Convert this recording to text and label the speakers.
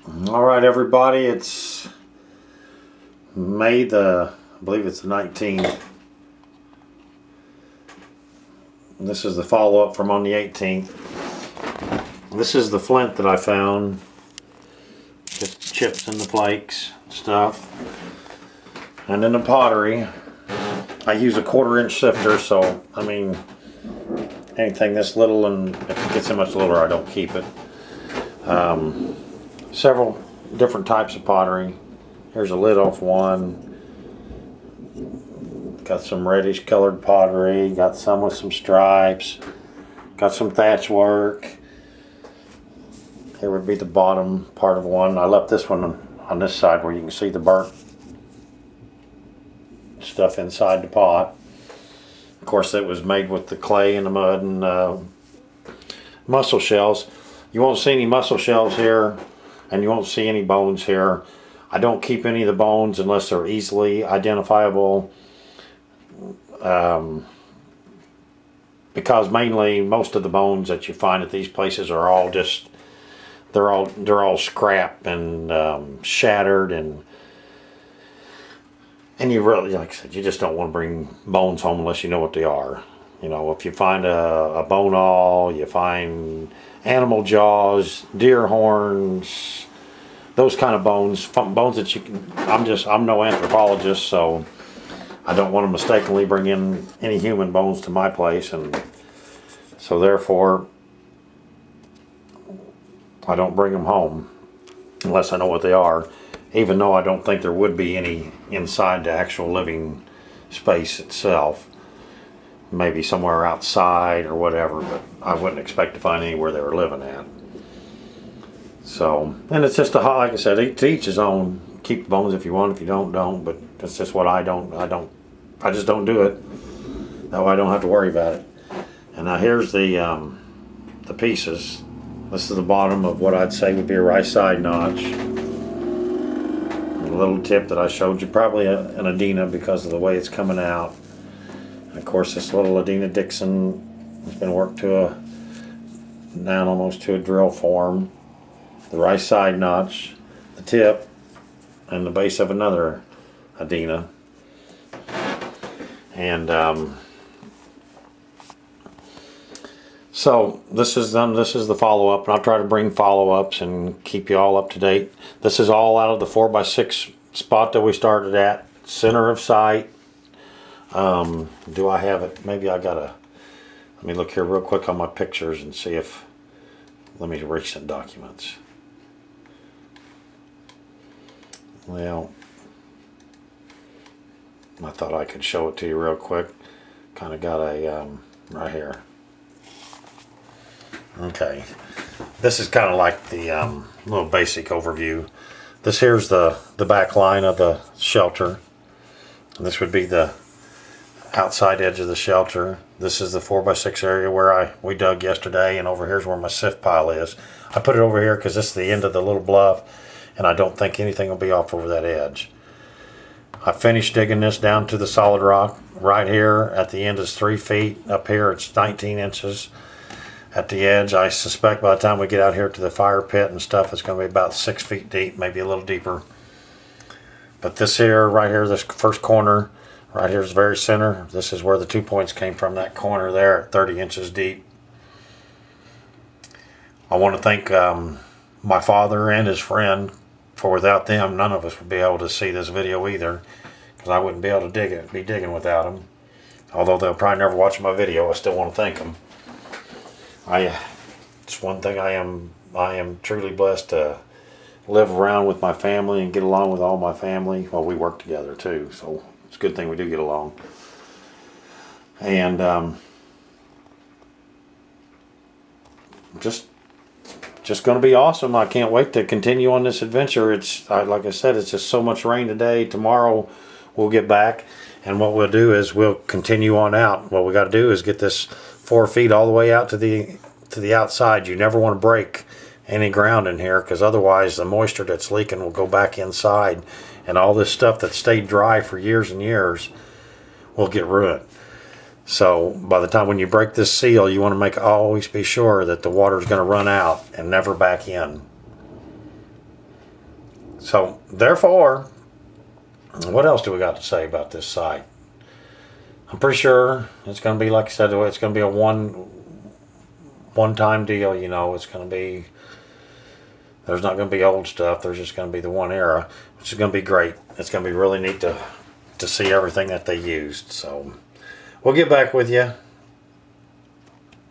Speaker 1: Alright everybody, it's May I believe it's the 19th. This is the follow-up from on the 18th. This is the flint that I found. Just chips and the flakes stuff. And then the pottery. I use a 1/4-inch sifter, so I mean anything this little, and if it gets so much littler I don't keep it. Several different types of pottery. Here's a lid off one. Got some reddish colored pottery. Got some with some stripes. Got some thatch work. Here would be the bottom part of one. I left this one on this side where you can see the burnt stuff inside the pot. Of course, it was made with the clay and the mud and mussel shells. You won't see any mussel shells here, and you won't see any bones here. I don't keep any of the bones unless they're easily identifiable, because mainly most of the bones that you find at these places are all just they're all scrap and shattered, and you really, like I said, you just don't want to bring bones home unless you know what they are. You know, if you find a bone awl, you find animal jaws, deer horns, those kind of bones that you can. I'm no anthropologist, so I don't want to mistakenly bring in any human bones to my place, and so therefore I don't bring them home unless I know what they are, even though I don't think there would be any inside the actual living space itself. Maybe somewhere outside or whatever, but I wouldn't expect to find anywhere they were living at. So, and it's just like I said, to each his own. Keep the bones if you want, if you don't, but that's just what I just don't do it. That way I don't have to worry about it. And now here's the pieces. This is the bottom of what I'd say would be a right side notch. A little tip that I showed you, probably an Adina because of the way it's coming out. And of course, this little Adina Dixon has been worked to down almost to a drill form. The right side notch, the tip, and the base of another Adina. And so this is the follow-up, and I'll try to bring follow-ups and keep you all up to date. This is all out of the 4x6 spot that we started at, center of sight. Do I have it? Maybe I gotta, let me look here real quick on my pictures and see if, let me recent documents. Well, I thought I could show it to you real quick. Kind of got a, right here. Okay, this is kind of like the little basic overview. This here's the back line of the shelter. And this would be the outside edge of the shelter. This is the 4x6 area where we dug yesterday, and over here's where my sift pile is. I put it over here because this is the end of the little bluff, and I don't think anything will be off over that edge. I finished digging this down to the solid rock. Right here at the end is 3 feet. Up here it's 19 inches. At the edge, I suspect by the time we get out here to the fire pit and stuff, it's going to be about 6 feet deep, maybe a little deeper. But this here, right here, this first corner, right here is the very center. This is where the 2 points came from, that corner there at 30 inches deep. I want to thank my father and his friend, for without them, none of us would be able to see this video either, because I wouldn't be able to be digging without them. Although they'll probably never watch my video, I still want to thank them. It's one thing I am truly blessed to live around with my family and get along with all my family. Well, we work together too, so it's a good thing we do get along. And just going to be awesome. I can't wait to continue on this adventure. It's like I said, it's just so much rain today. Tomorrow we'll get back, and what we'll do is we'll continue on out. What we got to do is get this 4 feet all the way out to the outside. You never want to break any ground in here, because otherwise the moisture that's leaking will go back inside, and all this stuff that stayed dry for years and years will get ruined. So by the time when you break this seal, you want to always be sure that the water is going to run out and never back in. So therefore, what else do we got to say about this site? I'm pretty sure it's going to be, like I said, it's going to be a one-time deal. You know, it's going to be, there's not going to be old stuff. There's just going to be the one era, which is going to be great. It's going to be really neat to see everything that they used. So we'll get back with you